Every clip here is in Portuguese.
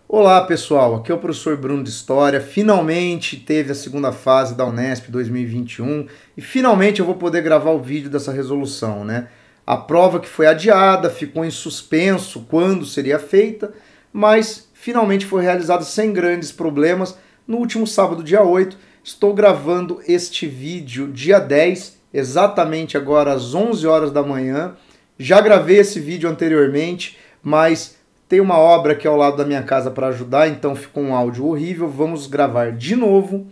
Olá pessoal, aqui é o professor Bruno de História. Finalmente teve a segunda fase da Unesp 2021 e finalmente eu vou poder gravar o vídeo dessa resolução, né? A prova que foi adiada, ficou em suspenso quando seria feita, mas finalmente foi realizada sem grandes problemas no último sábado, dia 8. Estou gravando este vídeo dia 10, exatamente agora às 11 horas da manhã. Já gravei esse vídeo anteriormente, mas tem uma obra aqui ao lado da minha casa para ajudar, então ficou um áudio horrível. Vamos gravar de novo.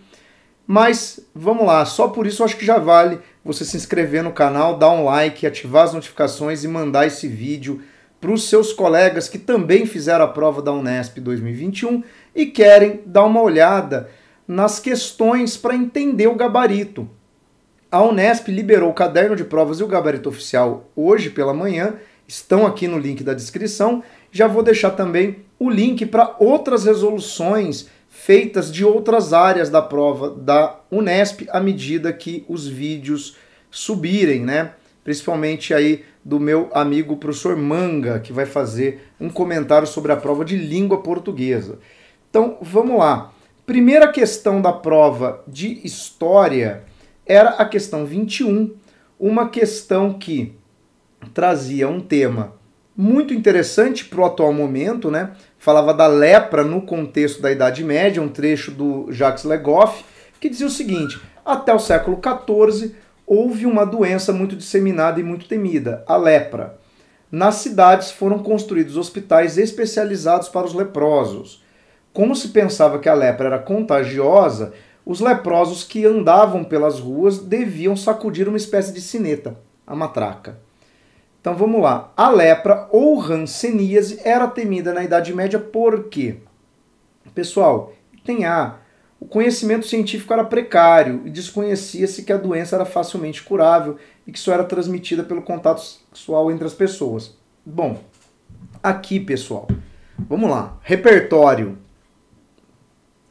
Mas vamos lá, só por isso eu acho que já vale você se inscrever no canal, dar um like, ativar as notificações e mandar esse vídeo para os seus colegas que também fizeram a prova da Unesp 2021 e querem dar uma olhada nas questões para entender o gabarito. A Unesp liberou o caderno de provas e o gabarito oficial hoje pela manhã, estão aqui no link da descrição. Já vou deixar também o link para outras resoluções feitas de outras áreas da prova da Unesp à medida que os vídeos subirem, né? Principalmente aí do meu amigo professor Manga, que vai fazer um comentário sobre a prova de língua portuguesa. Então, vamos lá. Primeira questão da prova de História era a questão 21, uma questão que trazia um tema muito interessante para o atual momento, né? Falava da lepra no contexto da Idade Média, um trecho do Jacques Le Goff, que dizia o seguinte: até o século XIV houve uma doença muito disseminada e muito temida, a lepra. Nas cidades foram construídos hospitais especializados para os leprosos. Como se pensava que a lepra era contagiosa, os leprosos que andavam pelas ruas deviam sacudir uma espécie de sineta, a matraca. Então vamos lá. A lepra ou hanseníase era temida na Idade Média por quê? Pessoal, o conhecimento científico era precário e desconhecia-se que a doença era facilmente curável e que só era transmitida pelo contato sexual entre as pessoas. Bom, aqui pessoal, vamos lá. Repertório.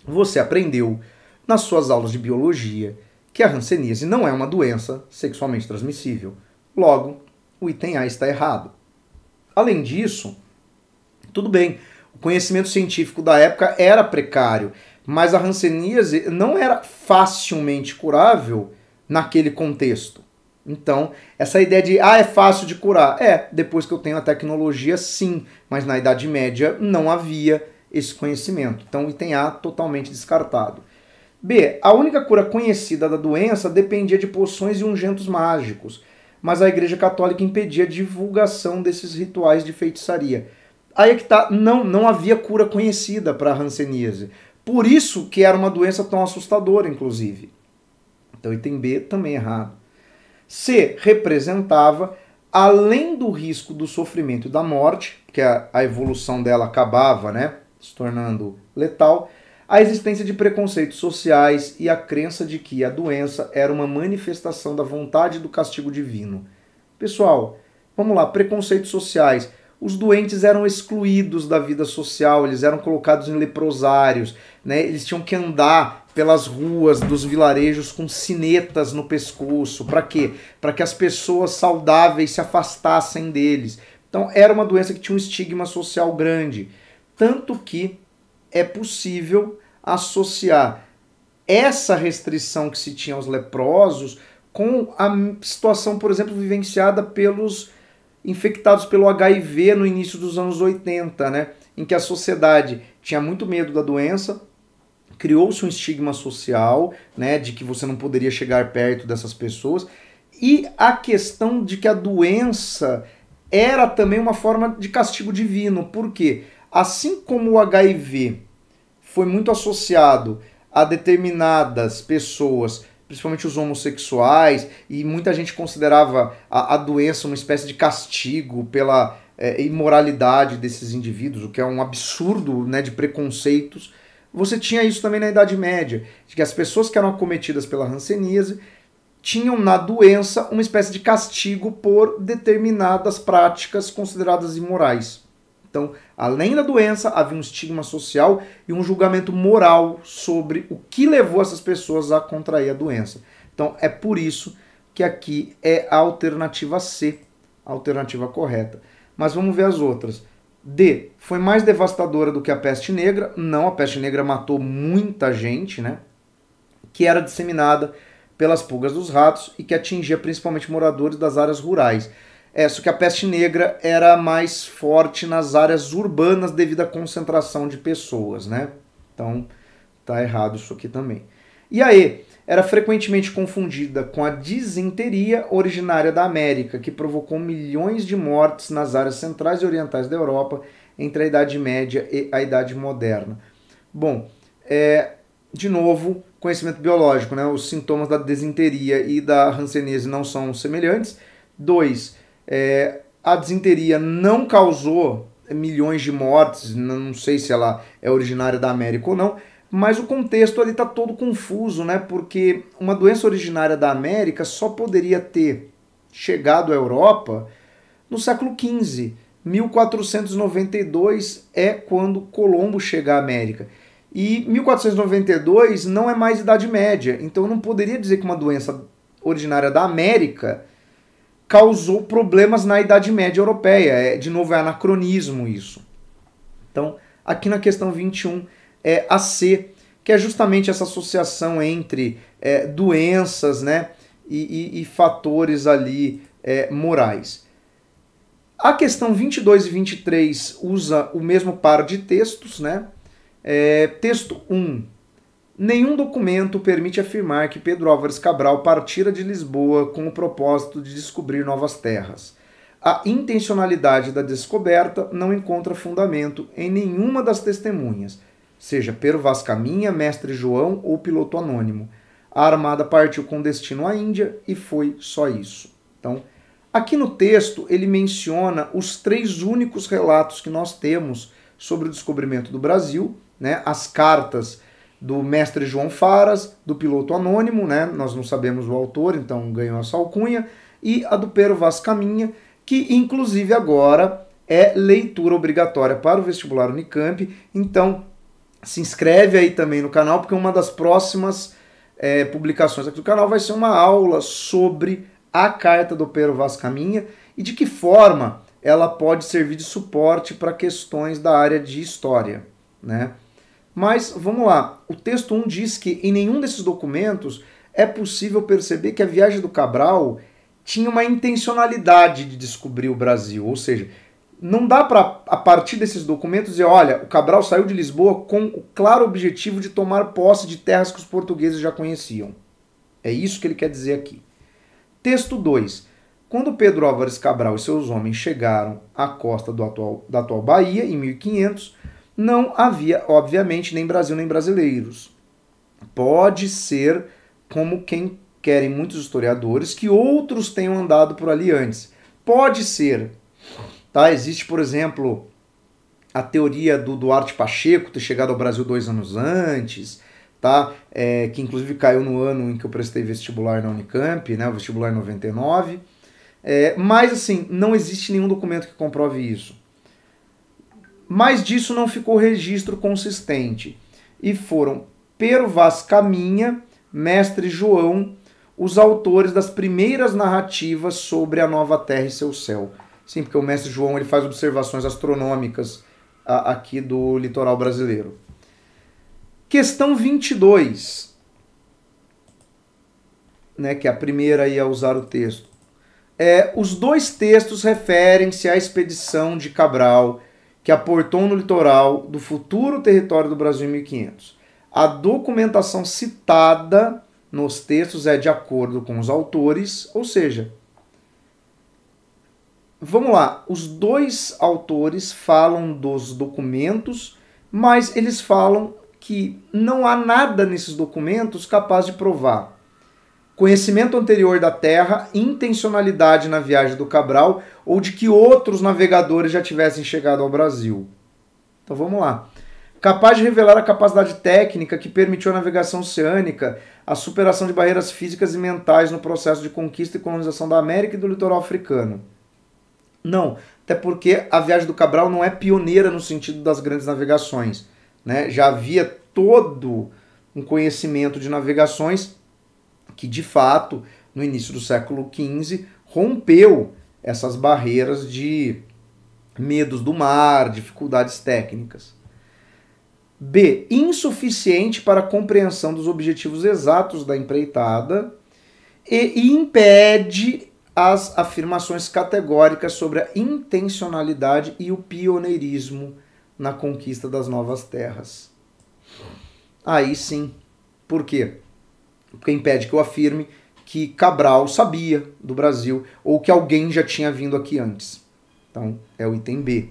Você aprendeu nas suas aulas de biologia que a hanseníase não é uma doença sexualmente transmissível. Logo, o item A está errado. Além disso, tudo bem, o conhecimento científico da época era precário, mas a hanseníase não era facilmente curável naquele contexto. Então, essa ideia de, é fácil de curar. Depois que eu tenho a tecnologia, sim, mas na Idade Média não havia esse conhecimento. Então, o item A totalmente descartado. B, a única cura conhecida da doença dependia de poções e ungüentos mágicos, mas a Igreja Católica impedia a divulgação desses rituais de feitiçaria. Aí é que tá, não havia cura conhecida para a hanseníase. Por isso que era uma doença tão assustadora, inclusive. Então, item B também errado. C, representava, além do risco do sofrimento e da morte, que a evolução dela acabava, né, se tornando letal, a existência de preconceitos sociais e a crença de que a doença era uma manifestação da vontade e do castigo divino. Pessoal, vamos lá, preconceitos sociais. Os doentes eram excluídos da vida social, eles eram colocados em leprosários, né? Eles tinham que andar pelas ruas dos vilarejos com sinetas no pescoço. Para quê? Para que as pessoas saudáveis se afastassem deles. Então era uma doença que tinha um estigma social grande. Tanto que é possível associar essa restrição que se tinha aos leprosos com a situação, por exemplo, vivenciada pelos infectados pelo HIV no início dos anos 80, né? Em que a sociedade tinha muito medo da doença, criou-se um estigma social, né, de que você não poderia chegar perto dessas pessoas, e a questão de que a doença era também uma forma de castigo divino. Por quê? Assim como o HIV foi muito associado a determinadas pessoas, principalmente os homossexuais, e muita gente considerava a doença uma espécie de castigo pela imoralidade desses indivíduos, o que é um absurdo, né, de preconceitos. Você tinha isso também na Idade Média, de que as pessoas que eram acometidas pela hanseníase tinham na doença uma espécie de castigo por determinadas práticas consideradas imorais. Então, além da doença, havia um estigma social e um julgamento moral sobre o que levou essas pessoas a contrair a doença. Então, é por isso que aqui é a alternativa C, a alternativa correta. Mas vamos ver as outras. D. Foi mais devastadora do que a peste negra. Não, a peste negra matou muita gente, né? Que era disseminada pelas pulgas dos ratos e que atingia principalmente moradores das áreas rurais. Só que a peste negra era mais forte nas áreas urbanas devido à concentração de pessoas, né? Então, tá errado isso aqui também. E a E era frequentemente confundida com a disenteria originária da América, que provocou milhões de mortes nas áreas centrais e orientais da Europa entre a Idade Média e a Idade Moderna. Bom, de novo, conhecimento biológico, né? Os sintomas da disenteria e da hanseníase não são semelhantes. 2. A disenteria não causou milhões de mortes, não sei se ela é originária da América ou não, mas o contexto ali está todo confuso, né? Porque uma doença originária da América só poderia ter chegado à Europa no século XV. 1492 é quando Colombo chega à América. E 1492 não é mais Idade Média, então eu não poderia dizer que uma doença originária da América causou problemas na Idade Média Europeia. De novo, é anacronismo isso. Então, aqui na questão 21 é a C, que é justamente essa associação entre doenças, né, e fatores ali morais. A questão 22 e 23 usa o mesmo par de textos, né? Texto 1. Nenhum documento permite afirmar que Pedro Álvares Cabral partira de Lisboa com o propósito de descobrir novas terras. A intencionalidade da descoberta não encontra fundamento em nenhuma das testemunhas, seja Pero Vaz Caminha, Mestre João ou piloto anônimo. A armada partiu com destino à Índia e foi só isso. Então, aqui no texto ele menciona os 3 únicos relatos que nós temos sobre o descobrimento do Brasil, né? As cartas do Mestre João Faras, do piloto anônimo, né? Nós não sabemos o autor, então ganhou essa alcunha, e a do Pero Vaz Caminha, que inclusive agora é leitura obrigatória para o vestibular Unicamp. Então, se inscreve aí também no canal, porque uma das próximas publicações aqui do canal vai ser uma aula sobre a carta do Pero Vaz Caminha e de que forma ela pode servir de suporte para questões da área de história, né? Mas vamos lá, o texto 1 diz que em nenhum desses documentos é possível perceber que a viagem do Cabral tinha uma intencionalidade de descobrir o Brasil, ou seja, não dá para, a partir desses documentos, dizer, olha, o Cabral saiu de Lisboa com o claro objetivo de tomar posse de terras que os portugueses já conheciam. É isso que ele quer dizer aqui. Texto 2. Quando Pedro Álvares Cabral e seus homens chegaram à costa da atual Bahia, em 1500, não havia, obviamente, nem Brasil nem brasileiros. Pode ser, como quem querem muitos historiadores, que outros tenham andado por ali antes. Pode ser. Tá? Existe, por exemplo, a teoria do Duarte Pacheco ter chegado ao Brasil 2 anos antes, tá? Que inclusive caiu no ano em que eu prestei vestibular na Unicamp, né? O vestibular em 99. Mas, assim, não existe nenhum documento que comprove isso. Mas disso não ficou registro consistente. E foram Pero Vaz Caminha, Mestre João, os autores das primeiras narrativas sobre a nova terra e seu céu. Sim, porque o Mestre João ele faz observações astronômicas aqui do litoral brasileiro. Questão 22, né, que é a primeira aí a usar o texto. Os 2 textos referem-se à expedição de Cabral, que aportou no litoral do futuro território do Brasil em 1500. A documentação citada nos textos é de acordo com os autores, ou seja, vamos lá, os 2 autores falam dos documentos, mas eles falam que não há nada nesses documentos capaz de provar conhecimento anterior da Terra, intencionalidade na viagem do Cabral ou de que outros navegadores já tivessem chegado ao Brasil. Então vamos lá. Capaz de revelar a capacidade técnica que permitiu a navegação oceânica, a superação de barreiras físicas e mentais no processo de conquista e colonização da América e do litoral africano. Não, até porque a viagem do Cabral não é pioneira no sentido das grandes navegações, né? Já havia todo um conhecimento de navegações que, de fato, no início do século XV, rompeu essas barreiras de medos do mar, dificuldades técnicas. B. Insuficiente para a compreensão dos objetivos exatos da empreitada e impede as afirmações categóricas sobre a intencionalidade e o pioneirismo na conquista das novas terras. Aí sim. Por quê? Porque impede que eu afirme que Cabral sabia do Brasil ou que alguém já tinha vindo aqui antes. Então, é o item B.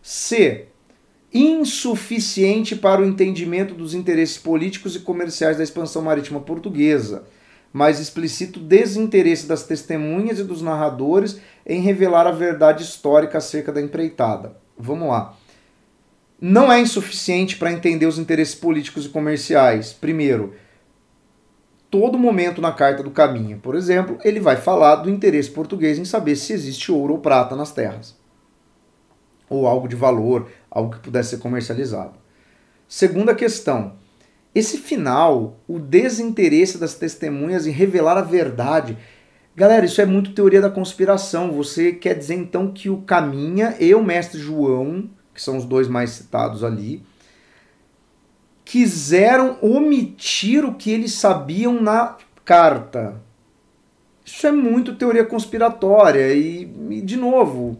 C. Insuficiente para o entendimento dos interesses políticos e comerciais da expansão marítima portuguesa, mas explícito desinteresse das testemunhas e dos narradores em revelar a verdade histórica acerca da empreitada. Vamos lá. Não é insuficiente para entender os interesses políticos e comerciais. Primeiro, todo momento na Carta do Caminho, por exemplo, ele vai falar do interesse português em saber se existe ouro ou prata nas terras. Ou algo de valor, algo que pudesse ser comercializado. Segunda questão. Esse final, o desinteresse das testemunhas em revelar a verdade. Galera, isso é muito teoria da conspiração. Você quer dizer então que o Caminha e o mestre João, que são os dois mais citados ali, quiseram omitir o que eles sabiam na carta. Isso é muito teoria conspiratória e de novo,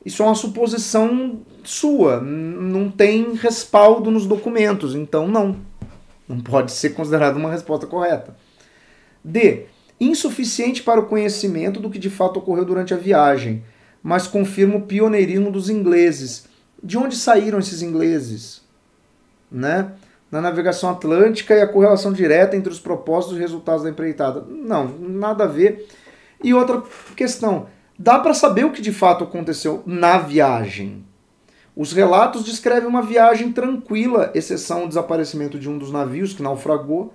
isso é uma suposição sua, não tem respaldo nos documentos, então não pode ser considerado uma resposta correta. D. Insuficiente para o conhecimento do que de fato ocorreu durante a viagem, mas confirma o pioneirismo dos ingleses. De onde saíram esses ingleses? Né? Na navegação atlântica e a correlação direta entre os propósitos e resultados da empreitada. Não, nada a ver. E outra questão, dá para saber o que de fato aconteceu na viagem. Os relatos descrevem uma viagem tranquila, exceção o desaparecimento de um dos navios que naufragou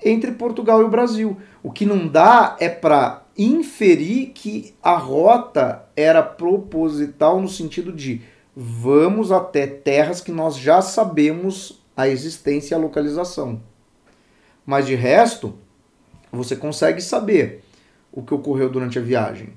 entre Portugal e o Brasil. O que não dá é para inferir que a rota era proposital no sentido de vamos até terras que nós já sabemos a existência e a localização. Mas de resto, você consegue saber o que ocorreu durante a viagem.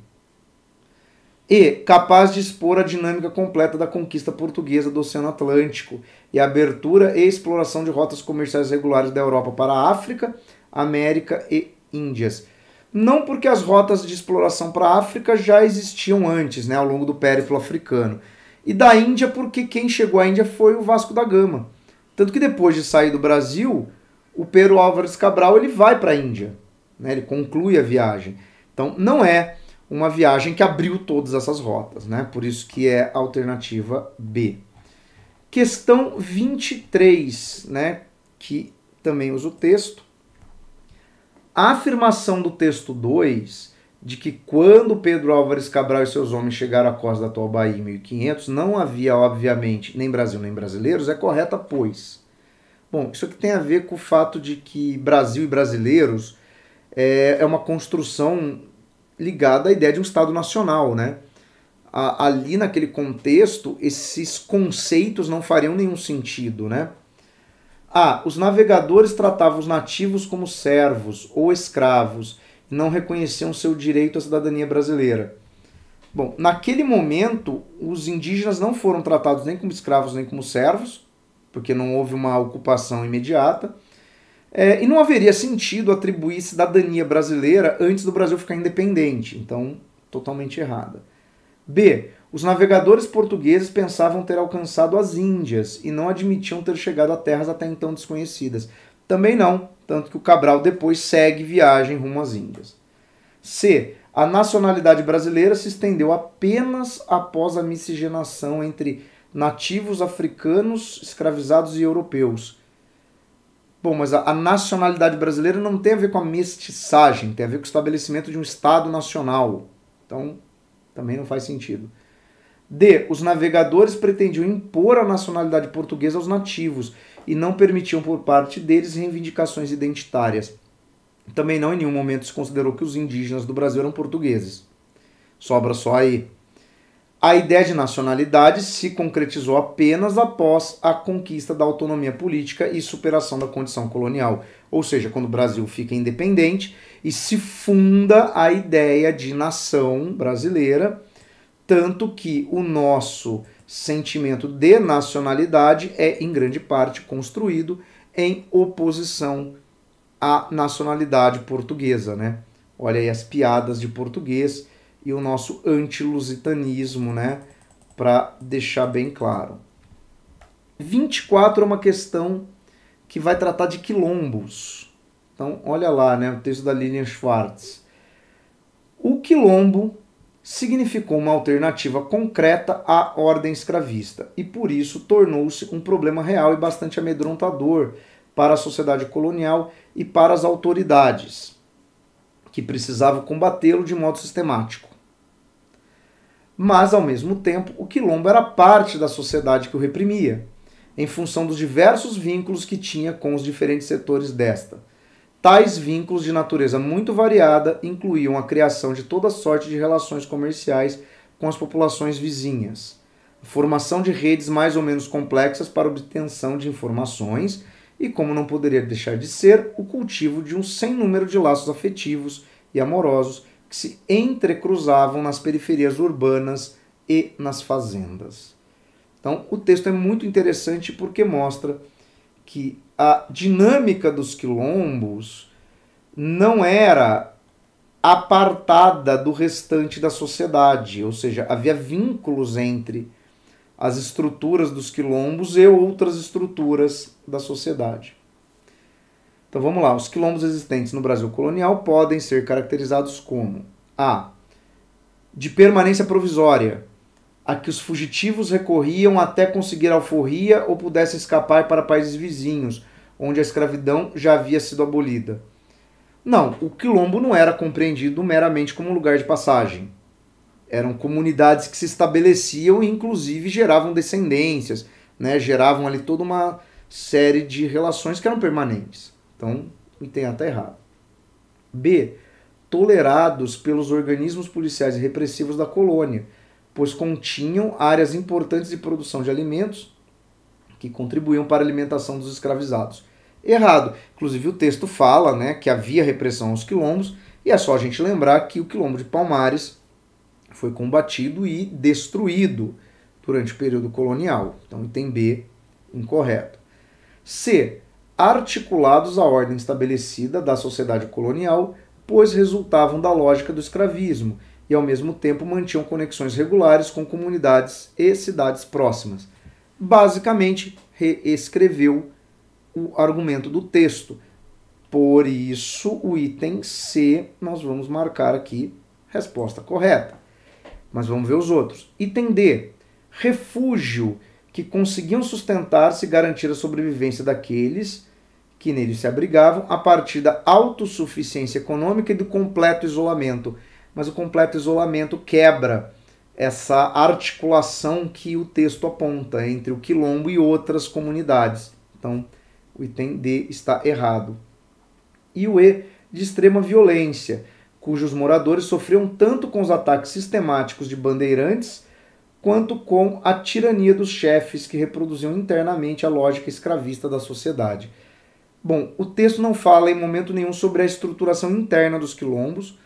E capaz de expor a dinâmica completa da conquista portuguesa do Oceano Atlântico e a abertura e exploração de rotas comerciais regulares da Europa para a África, América e Índias. Não porque as rotas de exploração para a África já existiam antes, né, ao longo do périplo africano. E da Índia porque quem chegou à Índia foi o Vasco da Gama. Tanto que depois de sair do Brasil, o Pedro Álvares Cabral ele vai para a Índia, né, ele conclui a viagem. Então não é uma viagem que abriu todas essas rotas, né? Por isso que é a alternativa B. Questão 23, né? Que também usa o texto. A afirmação do texto 2 de que quando Pedro Álvares Cabral e seus homens chegaram à costa da atual Bahia em 1500, não havia, obviamente, nem Brasil nem brasileiros, é correta, pois. Bom, isso aqui tem a ver com o fato de que Brasil e brasileiros é uma construção ligada à ideia de um Estado nacional, né? Ali naquele contexto, esses conceitos não fariam nenhum sentido, né? Os navegadores tratavam os nativos como servos ou escravos e não reconheciam seu direito à cidadania brasileira. Bom, naquele momento, os indígenas não foram tratados nem como escravos nem como servos, porque não houve uma ocupação imediata. E não haveria sentido atribuir cidadania brasileira antes do Brasil ficar independente. Então, totalmente errada. B. Os navegadores portugueses pensavam ter alcançado as Índias e não admitiam ter chegado a terras até então desconhecidas. Também não, tanto que o Cabral depois segue viagem rumo às Índias. C. A nacionalidade brasileira se estendeu apenas após a miscigenação entre nativos africanos, escravizados e europeus. Bom, mas a nacionalidade brasileira não tem a ver com a mestiçagem, tem a ver com o estabelecimento de um Estado nacional. Então, também não faz sentido. D. Os navegadores pretendiam impor a nacionalidade portuguesa aos nativos e não permitiam por parte deles reivindicações identitárias. Também não em nenhum momento se considerou que os indígenas do Brasil eram portugueses. Sobra só aí. A ideia de nacionalidade se concretizou apenas após a conquista da autonomia política e superação da condição colonial. Ou seja, quando o Brasil fica independente e se funda a ideia de nação brasileira tanto que o nosso sentimento de nacionalidade é, em grande parte, construído em oposição à nacionalidade portuguesa, né? Olha aí as piadas de português e o nosso antilusitanismo, né? Para deixar bem claro. 24 é uma questão que vai tratar de quilombos. Então, olha lá, né? O texto da Lilian Schwartz. O quilombo significou uma alternativa concreta à ordem escravista e, por isso, tornou-se um problema real e bastante amedrontador para a sociedade colonial e para as autoridades, que precisavam combatê-lo de modo sistemático. Mas, ao mesmo tempo, o quilombo era parte da sociedade que o reprimia, em função dos diversos vínculos que tinha com os diferentes setores desta. Tais vínculos de natureza muito variada incluíam a criação de toda sorte de relações comerciais com as populações vizinhas, a formação de redes mais ou menos complexas para obtenção de informações e, como não poderia deixar de ser, o cultivo de um sem número de laços afetivos e amorosos que se entrecruzavam nas periferias urbanas e nas fazendas. Então, o texto é muito interessante porque mostra que a dinâmica dos quilombos não era apartada do restante da sociedade, ou seja, havia vínculos entre as estruturas dos quilombos e outras estruturas da sociedade. Então vamos lá, os quilombos existentes no Brasil colonial podem ser caracterizados como a de permanência provisória, a que os fugitivos recorriam até conseguir alforria ou pudessem escapar para países vizinhos, onde a escravidão já havia sido abolida. Não, o quilombo não era compreendido meramente como um lugar de passagem. Eram comunidades que se estabeleciam e inclusive geravam descendências, né? Geravam ali toda uma série de relações que eram permanentes. Então, o item A está errado. B. Tolerados pelos organismos policiais e repressivos da colônia, pois continham áreas importantes de produção de alimentos que contribuíam para a alimentação dos escravizados. Errado. Inclusive o texto fala, né, que havia repressão aos quilombos, e é só a gente lembrar que o quilombo de Palmares foi combatido e destruído durante o período colonial. Então, item B, incorreto. C. Articulados à ordem estabelecida da sociedade colonial, pois resultavam da lógica do escravismo, e ao mesmo tempo mantinham conexões regulares com comunidades e cidades próximas. Basicamente, reescreveu o argumento do texto. Por isso, o item C, nós vamos marcar aqui resposta correta. Mas vamos ver os outros. Item D, refúgio, que conseguiam sustentar-se e garantir a sobrevivência daqueles que nele se abrigavam a partir da autossuficiência econômica e do completo isolamento. Mas o completo isolamento quebra essa articulação que o texto aponta entre o quilombo e outras comunidades. Então, o item D está errado. E o E, de extrema violência, cujos moradores sofriam tanto com os ataques sistemáticos de bandeirantes, quanto com a tirania dos chefes que reproduziam internamente a lógica escravista da sociedade. Bom, o texto não fala em momento nenhum sobre a estruturação interna dos quilombos,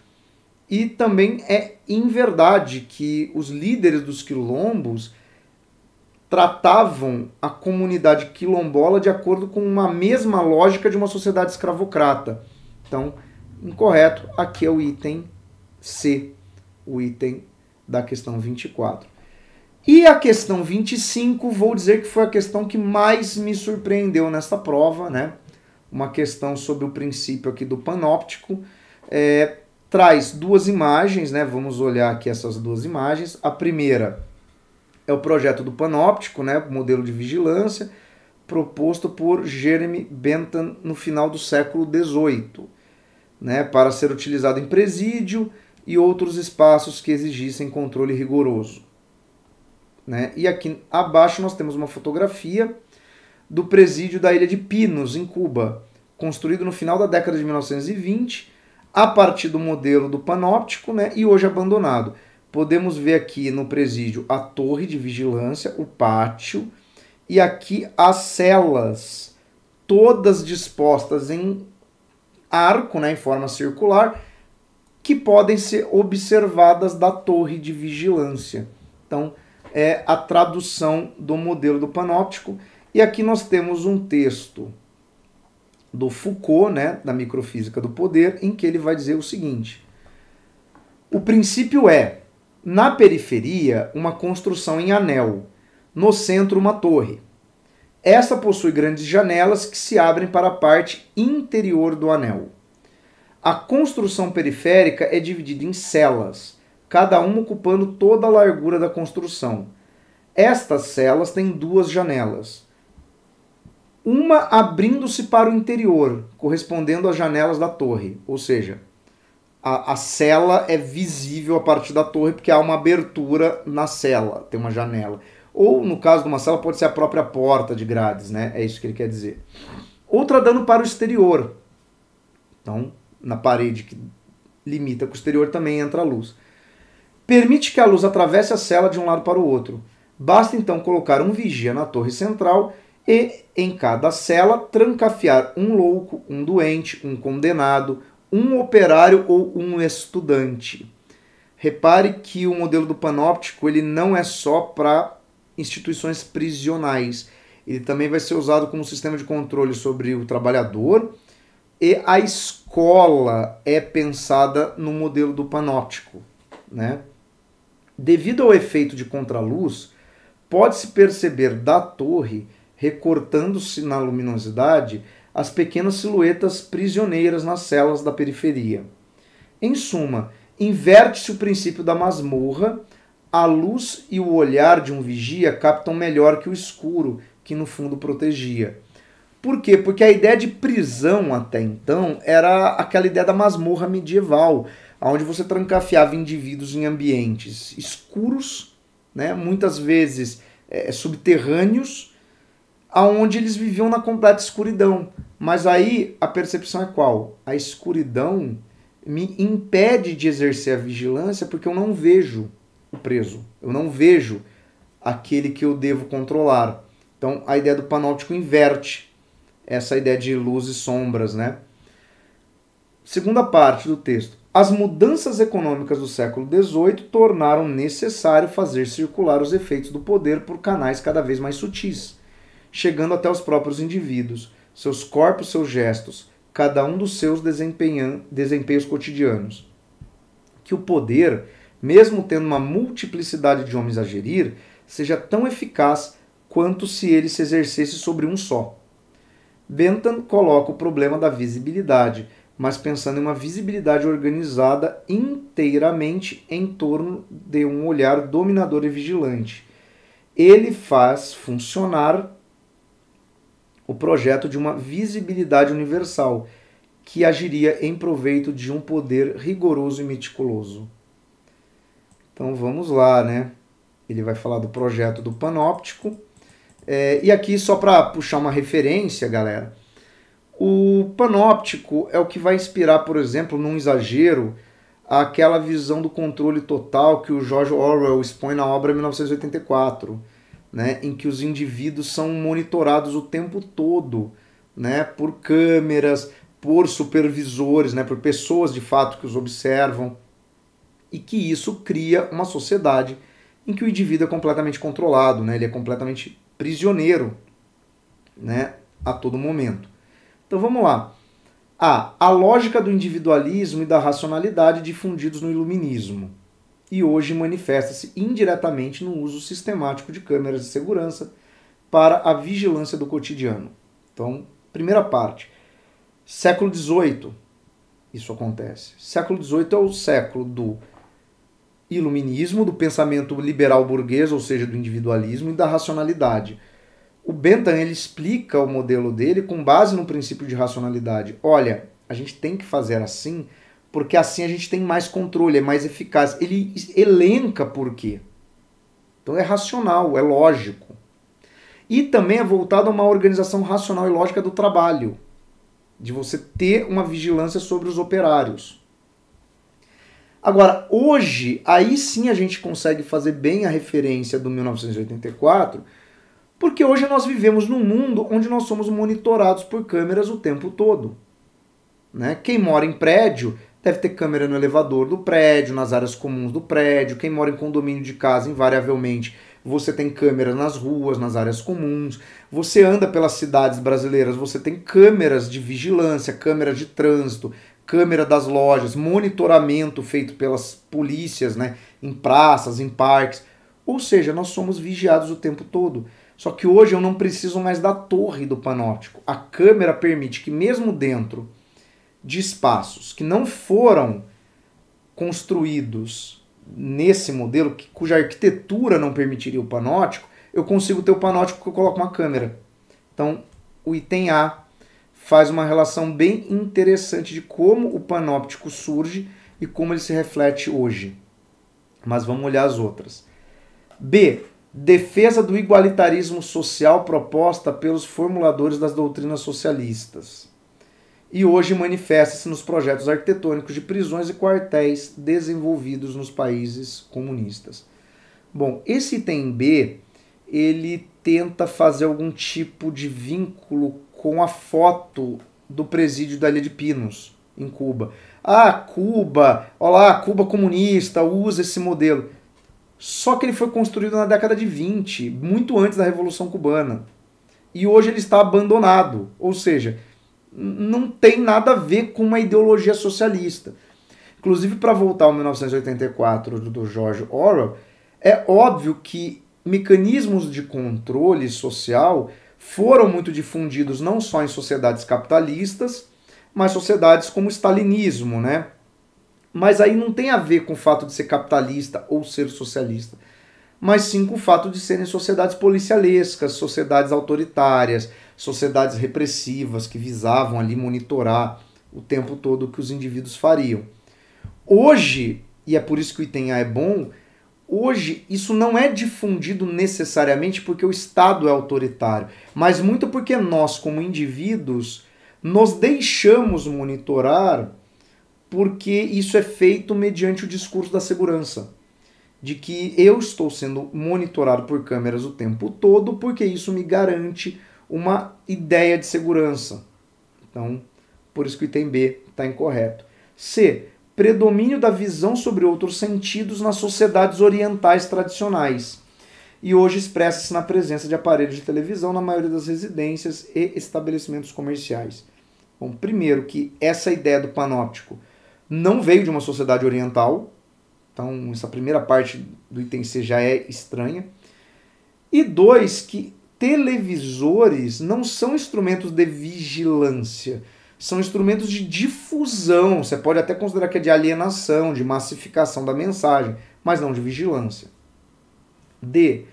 e também é inverdade que os líderes dos quilombos tratavam a comunidade quilombola de acordo com uma mesma lógica de uma sociedade escravocrata. Então, incorreto, aqui é o item C, o item da questão 24. E a questão 25, vou dizer que foi a questão que mais me surpreendeu nesta prova, né? Uma questão sobre o princípio aqui do panóptico. Traz duas imagens, né? Vamos olhar aqui essas duas imagens. A primeira é o projeto do panóptico, né? Modelo de vigilância, proposto por Jeremy Bentham no final do século XVIII, né? Para ser utilizado em presídio e outros espaços que exigissem controle rigoroso. Né? E aqui abaixo nós temos uma fotografia do presídio da Ilha de Pinos, em Cuba, construído no final da década de 1920, a partir do modelo do panóptico, né? E hoje abandonado. Podemos ver aqui no presídio a torre de vigilância, o pátio, e aqui as celas, todas dispostas em arco, né, em forma circular, que podem ser observadas da torre de vigilância. Então, é a tradução do modelo do panóptico. E aqui nós temos um texto do Foucault, né, da microfísica do poder, em que ele vai dizer o seguinte: o princípio é, na periferia, uma construção em anel, no centro uma torre. Esta possui grandes janelas que se abrem para a parte interior do anel. A construção periférica é dividida em celas, cada uma ocupando toda a largura da construção. Estas celas têm duas janelas, uma abrindo-se para o interior, correspondendo às janelas da torre, ou seja, a cela é visível a partir da torre porque há uma abertura na cela, tem uma janela. Ou, no caso de uma cela, pode ser a própria porta de grades, né? É isso que ele quer dizer. Outra dando para o exterior. Então, na parede que limita com o exterior também entra a luz. Permite que a luz atravesse a cela de um lado para o outro. Basta então colocar um vigia na torre central e, em cada cela, trancafiar um louco, um doente, um condenado, um operário ou um estudante. Repare que o modelo do panóptico ele não é só para instituições prisionais. Ele também vai ser usado como sistema de controle sobre o trabalhador, e a escola é pensada no modelo do panóptico, né? Devido ao efeito de contraluz, pode-se perceber da torre, recortando-se na luminosidade, as pequenas silhuetas prisioneiras nas celas da periferia. Em suma, inverte-se o princípio da masmorra, a luz e o olhar de um vigia captam melhor que o escuro, que no fundo protegia. Por quê? Porque a ideia de prisão até então era aquela ideia da masmorra medieval, onde você trancafiava indivíduos em ambientes escuros, né, muitas vezes subterrâneos, aonde eles viviam na completa escuridão. Mas aí a percepção é qual? A escuridão me impede de exercer a vigilância porque eu não vejo o preso, eu não vejo aquele que eu devo controlar. Então a ideia do panóptico inverte essa ideia de luz e sombras, né? Segunda parte do texto. As mudanças econômicas do século XVIII tornaram necessário fazer circular os efeitos do poder por canais cada vez mais sutis, chegando até os próprios indivíduos, seus corpos, seus gestos, cada um dos seus desempenhos cotidianos. Que o poder, mesmo tendo uma multiplicidade de homens a gerir, seja tão eficaz quanto se ele se exercesse sobre um só. Bentham coloca o problema da visibilidade, mas pensando em uma visibilidade organizada inteiramente em torno de um olhar dominador e vigilante. Ele faz funcionar o projeto de uma visibilidade universal, que agiria em proveito de um poder rigoroso e meticuloso. Então vamos lá, né? Ele vai falar do projeto do panóptico. E aqui, só para puxar uma referência, galera, o panóptico é o que vai inspirar, por exemplo, num exagero, aquela visão do controle total que o George Orwell expõe na obra 1984, né, em que os indivíduos são monitorados o tempo todo, né, por câmeras, por supervisores, né, por pessoas de fato que os observam, e que isso cria uma sociedade em que o indivíduo é completamente controlado, né, ele é completamente prisioneiro, né, a todo momento. Então vamos lá. A lógica do individualismo e da racionalidade difundidos no iluminismo. E hoje manifesta-se indiretamente no uso sistemático de câmeras de segurança para a vigilância do cotidiano. Então, primeira parte. Século XVIII, isso acontece. Século XVIII é o século do iluminismo, do pensamento liberal burguês, ou seja, do individualismo e da racionalidade. O Bentham ele explica o modelo dele com base no princípio de racionalidade. Olha, a gente tem que fazer assim, porque assim a gente tem mais controle, é mais eficaz. Ele elenca por quê. Então é racional, é lógico. E também é voltado a uma organização racional e lógica do trabalho, de você ter uma vigilância sobre os operários. Agora, hoje, aí sim a gente consegue fazer bem a referência do 1984, porque hoje nós vivemos num mundo onde nós somos monitorados por câmeras o tempo todo. Né? Quem mora em prédio Deve ter câmera no elevador do prédio, nas áreas comuns do prédio. Quem mora em condomínio de casa, invariavelmente, você tem câmeras nas ruas, nas áreas comuns. Você anda pelas cidades brasileiras, você tem câmeras de vigilância, câmeras de trânsito, câmera das lojas, monitoramento feito pelas polícias, né, em praças, em parques. Ou seja, nós somos vigiados o tempo todo. Só que hoje eu não preciso mais da torre do panóptico. A câmera permite que mesmo dentro de espaços que não foram construídos nesse modelo, cuja arquitetura não permitiria o panóptico, eu consigo ter o panóptico que eu coloco uma câmera. Então, o item A faz uma relação bem interessante de como o panóptico surge e como ele se reflete hoje. Mas vamos olhar as outras. B. Defesa do igualitarismo social proposta pelos formuladores das doutrinas socialistas. E hoje manifesta-se nos projetos arquitetônicos de prisões e quartéis desenvolvidos nos países comunistas. Bom, esse item B, ele tenta fazer algum tipo de vínculo com a foto do presídio da Ilha de Pinos, em Cuba. Ah, Cuba, olá, Cuba comunista, usa esse modelo. Só que ele foi construído na década de 20, muito antes da Revolução Cubana. E hoje ele está abandonado, ou seja, não tem nada a ver com uma ideologia socialista. Inclusive, para voltar ao 1984 do George Orwell, é óbvio que mecanismos de controle social foram muito difundidos não só em sociedades capitalistas, mas sociedades como o stalinismo, né? Mas aí não tem a ver com o fato de ser capitalista ou ser socialista, mas sim com o fato de serem sociedades policialescas, sociedades autoritárias, sociedades repressivas que visavam ali monitorar o tempo todo o que os indivíduos fariam. Hoje, e é por isso que o item A é bom, hoje isso não é difundido necessariamente porque o Estado é autoritário, mas muito porque nós, como indivíduos, nos deixamos monitorar porque isso é feito mediante o discurso da segurança. De que eu estou sendo monitorado por câmeras o tempo todo porque isso me garante uma ideia de segurança. Então, por isso que o item B está incorreto. C. Predomínio da visão sobre outros sentidos nas sociedades orientais tradicionais. E hoje expressa-se na presença de aparelhos de televisão na maioria das residências e estabelecimentos comerciais. Bom, primeiro que essa ideia do panóptico não veio de uma sociedade oriental. Então, essa primeira parte do item C já é estranha. E dois, que televisores não são instrumentos de vigilância, são instrumentos de difusão. Você pode até considerar que é de alienação, de massificação da mensagem, mas não de vigilância. D.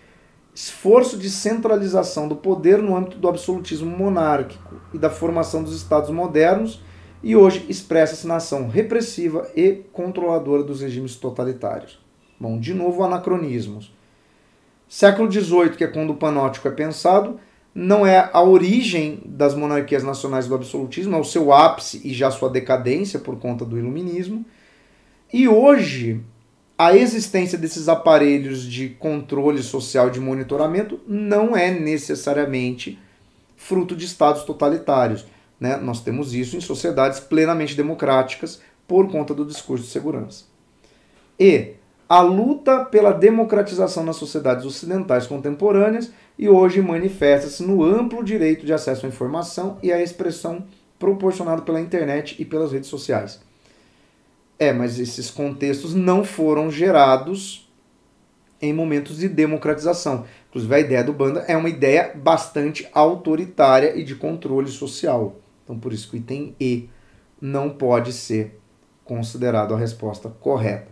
Esforço de centralização do poder no âmbito do absolutismo monárquico e da formação dos estados modernos, e hoje expressa-se na ação repressiva e controladora dos regimes totalitários. Bom, de novo, anacronismos. Século XVIII, que é quando o panóptico é pensado, não é a origem das monarquias nacionais do absolutismo, é o seu ápice e já sua decadência por conta do iluminismo. E hoje, a existência desses aparelhos de controle social, de monitoramento, não é necessariamente fruto de estados totalitários. Né? Nós temos isso em sociedades plenamente democráticas por conta do discurso de segurança. E a luta pela democratização nas sociedades ocidentais contemporâneas e hoje manifesta-se no amplo direito de acesso à informação e à expressão proporcionado pela internet e pelas redes sociais. Mas esses contextos não foram gerados em momentos de democratização. Inclusive a ideia do Banda é uma ideia bastante autoritária e de controle social. Então, por isso que o item E não pode ser considerado a resposta correta.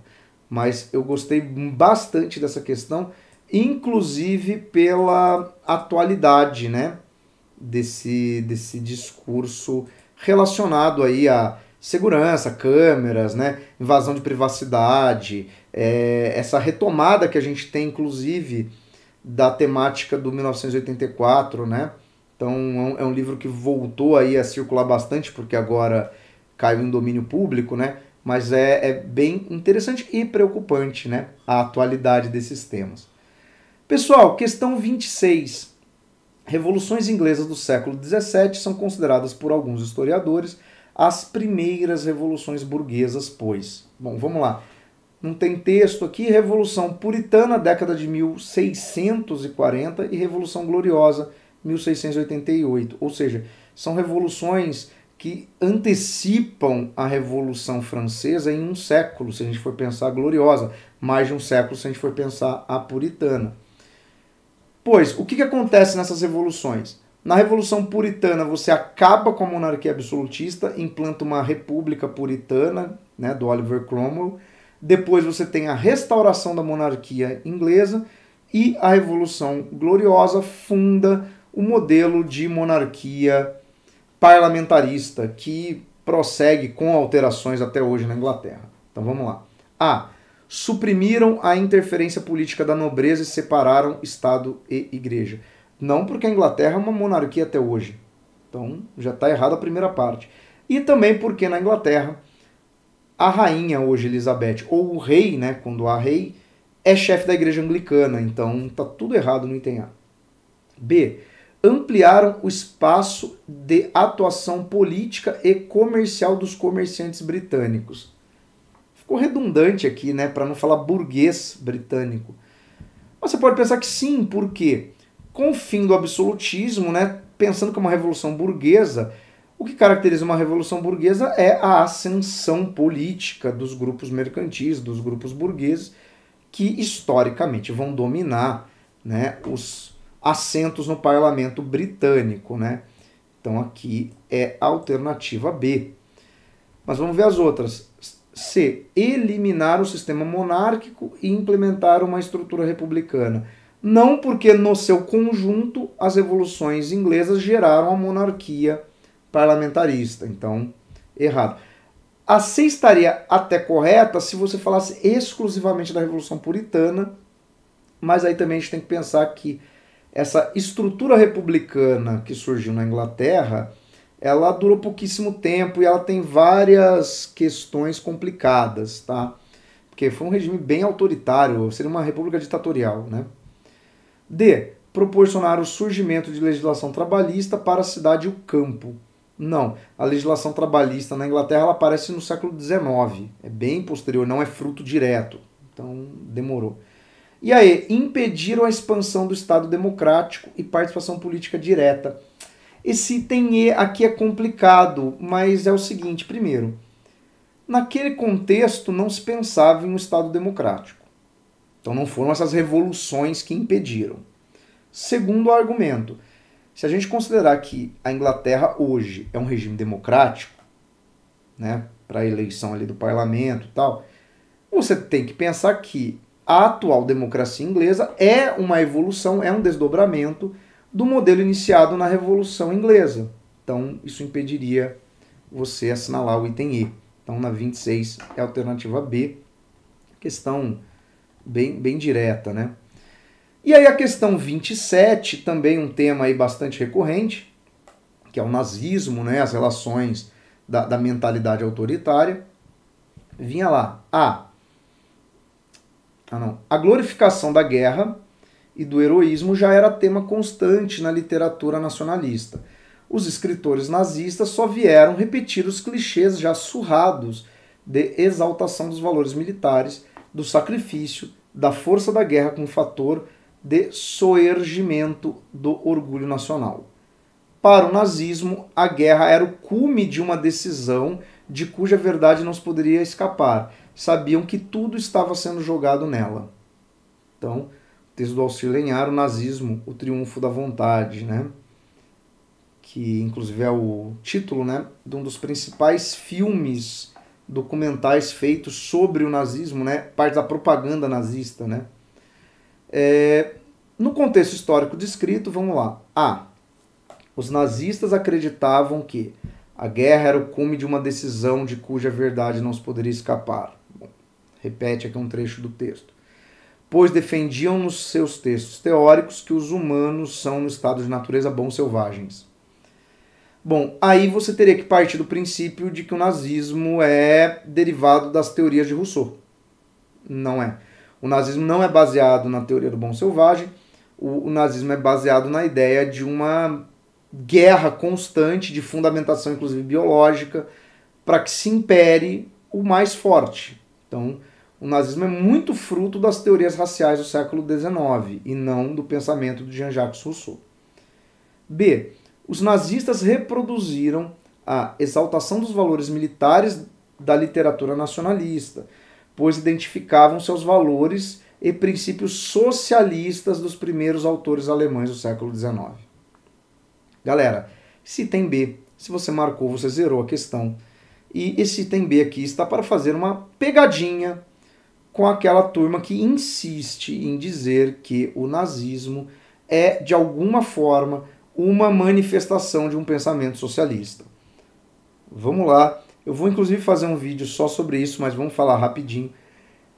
Mas eu gostei bastante dessa questão, inclusive pela atualidade, né, desse discurso relacionado aí a segurança, câmeras, né, invasão de privacidade, essa retomada que a gente tem, inclusive, da temática do 1984, né? Então é um livro que voltou aí a circular bastante, porque agora caiu em domínio público, né? Mas é bem interessante e preocupante, né? A atualidade desses temas. Pessoal, questão 26. Revoluções inglesas do século XVII são consideradas por alguns historiadores as primeiras revoluções burguesas, pois. Bom, vamos lá. Não tem texto aqui. Revolução Puritana, década de 1640, e Revolução Gloriosa, 1688. Ou seja, são revoluções que antecipam a Revolução Francesa em um século, se a gente for pensar a Gloriosa, mais de um século se a gente for pensar a Puritana. Pois, o que acontece nessas revoluções? Na Revolução Puritana, você acaba com a monarquia absolutista, implanta uma república puritana, né, do Oliver Cromwell. Depois você tem a restauração da monarquia inglesa e a Revolução Gloriosa funda o modelo de monarquia parlamentarista que prossegue com alterações até hoje na Inglaterra. Então vamos lá. A. Suprimiram a interferência política da nobreza e separaram Estado e Igreja. Não porque a Inglaterra é uma monarquia até hoje. Então já está errada a primeira parte. E também porque na Inglaterra a rainha hoje, Elizabeth, ou o rei, né, quando há rei, é chefe da igreja anglicana. Então está tudo errado no item A. B. Ampliaram o espaço de atuação política e comercial dos comerciantes britânicos. Ficou redundante aqui, né, para não falar burguês britânico. Mas você pode pensar que sim, por quê? Com o fim do absolutismo, né, pensando que é uma revolução burguesa, o que caracteriza uma revolução burguesa é a ascensão política dos grupos mercantis, dos grupos burgueses, que historicamente vão dominar, né, os assentos no parlamento britânico, né? Então aqui é a alternativa B. Mas vamos ver as outras. C. Eliminar o sistema monárquico e implementar uma estrutura republicana. Não porque no seu conjunto as revoluções inglesas geraram a monarquia parlamentarista. Então, errado. A C estaria até correta se você falasse exclusivamente da Revolução Puritana, mas aí também a gente tem que pensar que essa estrutura republicana que surgiu na Inglaterra, ela durou pouquíssimo tempo e ela tem várias questões complicadas, tá? Porque foi um regime bem autoritário, seria uma república ditatorial, né? D. Proporcionar o surgimento de legislação trabalhista para a cidade e o campo. Não, a legislação trabalhista na Inglaterra ela aparece no século XIX, é bem posterior, não é fruto direto, então demorou. E aí, impediram a expansão do Estado democrático e participação política direta. Esse item E aqui é complicado, mas é o seguinte, primeiro, naquele contexto não se pensava em um Estado democrático. Então não foram essas revoluções que impediram. Segundo argumento, se a gente considerar que a Inglaterra hoje é um regime democrático, né, para a eleição ali do parlamento e tal, você tem que pensar que a atual democracia inglesa é uma evolução, é um desdobramento do modelo iniciado na Revolução Inglesa. Então, isso impediria você assinalar o item E. Então, na 26 é a alternativa B. Questão bem direta, né? E aí a questão 27, também um tema aí bastante recorrente, que é o nazismo, né? As relações da mentalidade autoritária. Vinha lá. A glorificação da guerra e do heroísmo já era tema constante na literatura nacionalista. Os escritores nazistas só vieram repetir os clichês já surrados de exaltação dos valores militares, do sacrifício, da força da guerra como fator de soergimento do orgulho nacional. Para o nazismo, a guerra era o cume de uma decisão de cuja verdade não se poderia escapar. Sabiam que tudo estava sendo jogado nela. Então, texto do Alcir Lenhar, o nazismo, o triunfo da vontade, né? Que inclusive é o título, né, de um dos principais filmes documentais feitos sobre o nazismo, né, parte da propaganda nazista, né? No contexto histórico descrito, vamos lá. A. Os nazistas acreditavam que a guerra era o cume de uma decisão de cuja verdade não se poderia escapar. Bom, repete aqui um trecho do texto. Pois defendiam nos seus textos teóricos que os humanos são, no estado de natureza, bons selvagens. Bom, aí você teria que partir do princípio de que o nazismo é derivado das teorias de Rousseau. Não é. O nazismo não é baseado na teoria do bom selvagem, o nazismo é baseado na ideia de uma guerra constante, de fundamentação inclusive biológica, para que se impere o mais forte. Então, o nazismo é muito fruto das teorias raciais do século XIX e não do pensamento de Jean-Jacques Rousseau. B. Os nazistas reproduziram a exaltação dos valores militares da literatura nacionalista, pois identificavam seus valores e princípios socialistas dos primeiros autores alemães do século XIX. Galera, esse item B, se você marcou, você zerou a questão. E esse item B aqui está para fazer uma pegadinha com aquela turma que insiste em dizer que o nazismo é, de alguma forma, uma manifestação de um pensamento socialista. Vamos lá, eu vou inclusive fazer um vídeo só sobre isso, mas vamos falar rapidinho.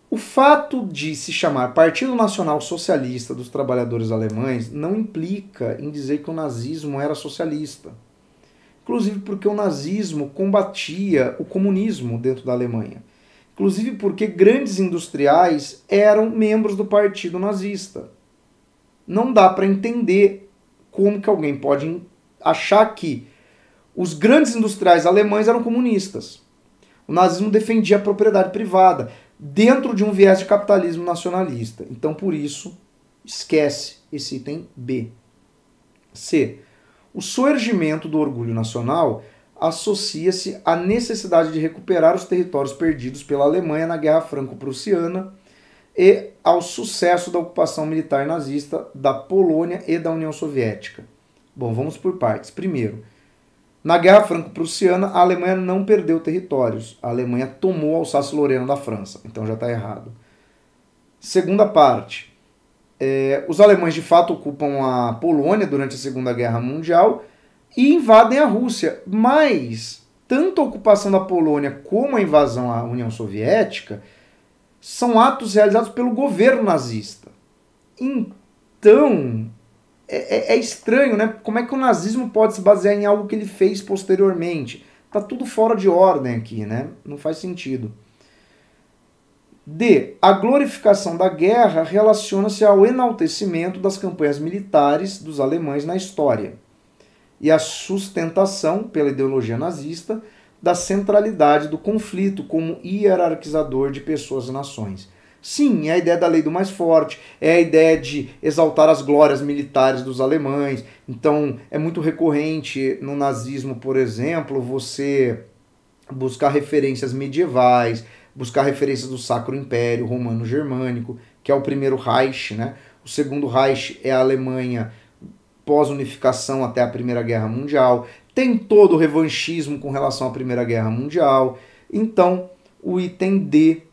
O fato de se chamar Partido Nacional Socialista dos Trabalhadores Alemães não implica em dizer que o nazismo era socialista. Inclusive porque o nazismo combatia o comunismo dentro da Alemanha. Inclusive porque grandes industriais eram membros do partido nazista. Não dá para entender como que alguém pode achar que os grandes industriais alemães eram comunistas. O nazismo defendia a propriedade privada dentro de um viés de capitalismo nacionalista. Então, por isso, esquece esse item B. C. O surgimento do orgulho nacional associa-se à necessidade de recuperar os territórios perdidos pela Alemanha na Guerra Franco-Prussiana e ao sucesso da ocupação militar nazista da Polônia e da União Soviética. Bom, vamos por partes. Primeiro, na Guerra Franco-Prussiana, a Alemanha não perdeu territórios. A Alemanha tomou Alsácia-Lorena da França. Então já está errado. Segunda parte. Os alemães de fato ocupam a Polônia durante a Segunda Guerra Mundial e invadem a Rússia. Mas tanto a ocupação da Polônia como a invasão à União Soviética são atos realizados pelo governo nazista. Então, é estranho, né? Como é que o nazismo pode se basear em algo que ele fez posteriormente? Tá tudo fora de ordem aqui, né? Não faz sentido. D. A glorificação da guerra relaciona-se ao enaltecimento das campanhas militares dos alemães na história e a sustentação, pela ideologia nazista, da centralidade do conflito como hierarquizador de pessoas e nações. Sim, é a ideia da lei do mais forte, é a ideia de exaltar as glórias militares dos alemães. Então, é muito recorrente no nazismo, por exemplo, você buscar referências medievais, buscar referências do Sacro Império Romano-Germânico, que é o primeiro Reich, né? O segundo Reich é a Alemanha pós-unificação até a Primeira Guerra Mundial. Tem todo o revanchismo com relação à Primeira Guerra Mundial. Então, o item D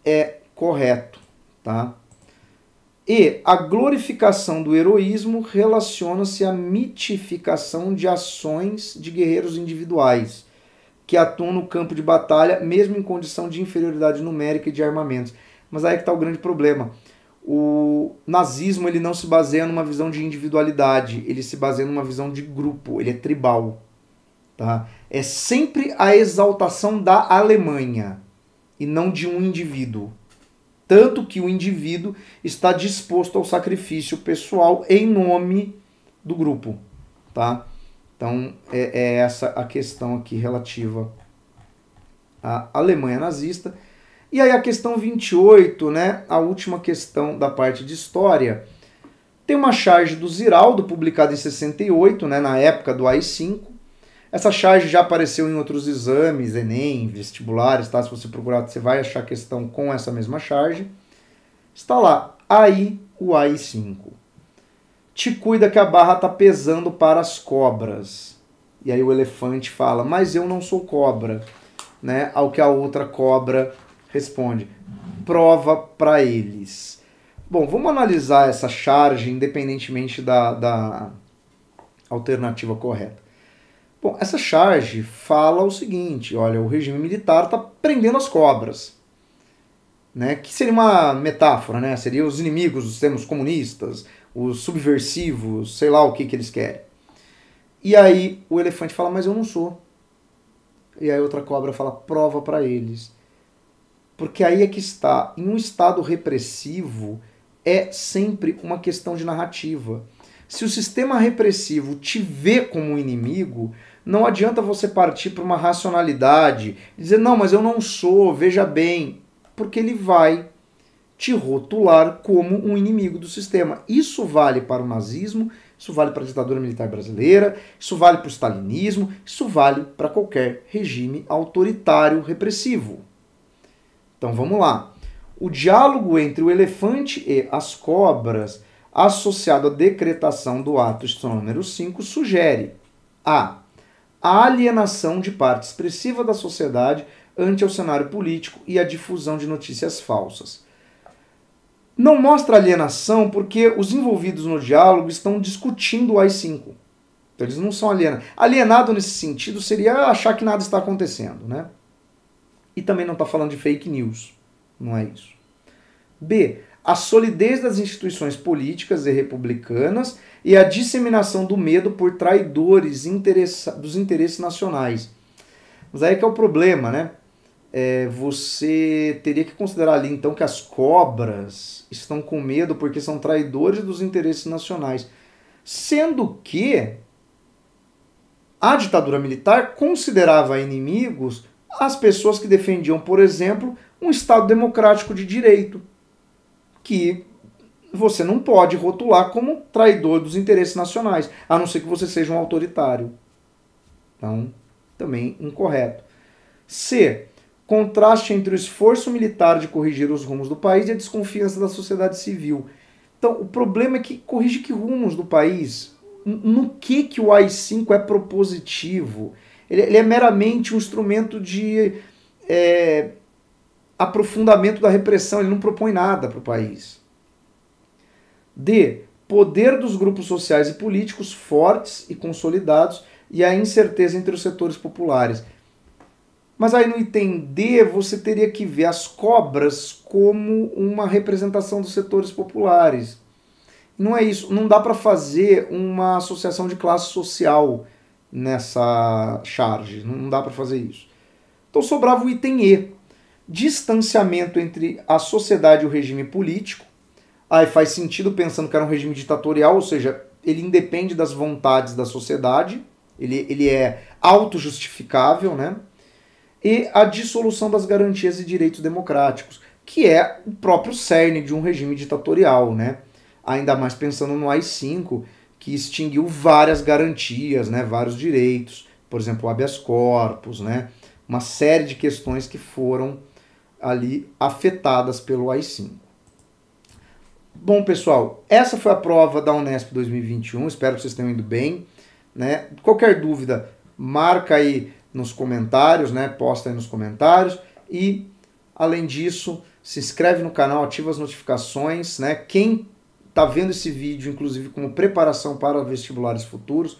é correto, tá? E a glorificação do heroísmo relaciona-se à mitificação de ações de guerreiros individuais que atuam no campo de batalha, mesmo em condição de inferioridade numérica e de armamentos. Mas aí é que está o grande problema. O nazismo ele não se baseia numa visão de individualidade, ele se baseia numa visão de grupo, ele é tribal. Tá? É sempre a exaltação da Alemanha e não de um indivíduo. Tanto que o indivíduo está disposto ao sacrifício pessoal em nome do grupo. Tá? Então, é essa a questão aqui relativa à Alemanha nazista. E aí a questão 28, né, a última questão da parte de história, tem uma charge do Ziraldo, publicada em 68, né, na época do AI-5. Essa charge já apareceu em outros exames, Enem, vestibulares, tá? Se você procurar, você vai achar a questão com essa mesma charge. Está lá, aí o AI-5. Te cuida que a barra está pesando para as cobras. E aí o elefante fala, mas eu não sou cobra. Né? Ao que a outra cobra responde, prova para eles. Bom, vamos analisar essa charge independentemente da alternativa correta. Bom, essa charge fala o seguinte, olha, o regime militar está prendendo as cobras. Né? Que seria uma metáfora, né? Seria os inimigos dos sistemas comunistas, os subversivos, sei lá o que eles querem. E aí o elefante fala, mas eu não sou. E aí outra cobra fala, prova para eles. Porque aí é que está, em um estado repressivo, é sempre uma questão de narrativa. Se o sistema repressivo te vê como um inimigo, não adianta você partir para uma racionalidade, dizer, não, mas eu não sou, veja bem, porque ele vai te rotular como um inimigo do sistema. Isso vale para o nazismo, isso vale para a ditadura militar brasileira, isso vale para o stalinismo, isso vale para qualquer regime autoritário repressivo. Então vamos lá. O diálogo entre o elefante e as cobras, associado à decretação do ato institucional número 5, sugere a alienação de parte expressiva da sociedade ante o cenário político e a difusão de notícias falsas. Não mostra alienação porque os envolvidos no diálogo estão discutindo o AI-5. Então eles não são alienados. Alienado nesse sentido seria achar que nada está acontecendo, né? E também não está falando de fake news. Não é isso. B. A solidez das instituições políticas e republicanas e a disseminação do medo por traidores dos interesses nacionais. Mas aí que é o problema, né? Você teria que considerar ali, então, que as cobras estão com medo porque são traidores dos interesses nacionais. Sendo que a ditadura militar considerava inimigos as pessoas que defendiam, por exemplo, um Estado democrático de direito, que você não pode rotular como traidor dos interesses nacionais, a não ser que você seja um autoritário. Então, também incorreto. C. Contraste entre o esforço militar de corrigir os rumos do país e a desconfiança da sociedade civil. Então, o problema é que corrige que rumos do país? No que o AI-5 é propositivo? Ele é meramente um instrumento de aprofundamento da repressão, ele não propõe nada para o país. D. Poder dos grupos sociais e políticos fortes e consolidados e a incerteza entre os setores populares. Mas aí no item D você teria que ver as cobras como uma representação dos setores populares. Não é isso, não dá para fazer uma associação de classe social nessa charge, não dá para fazer isso. Então sobrava o item E, distanciamento entre a sociedade e o regime político. Aí faz sentido pensando que era um regime ditatorial, ou seja, ele independe das vontades da sociedade, ele é autojustificável, né? E a dissolução das garantias e direitos democráticos, que é o próprio cerne de um regime ditatorial, né? Ainda mais pensando no AI-5, que extinguiu várias garantias, né? Vários direitos, por exemplo, o habeas corpus, né? Uma série de questões que foram ali afetadas pelo AI-5. Bom, pessoal, essa foi a prova da Unesp 2021, espero que vocês tenham ido bem, né? Qualquer dúvida, marca aí nos comentários, né? Posta aí nos comentários e, além disso, se inscreve no canal, ativa as notificações, né? Quem está vendo esse vídeo, inclusive como preparação para vestibulares futuros,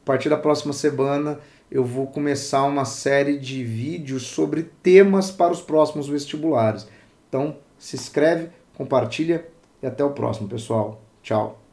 a partir da próxima semana eu vou começar uma série de vídeos sobre temas para os próximos vestibulares. Então, se inscreve, compartilha e até o próximo, pessoal. Tchau!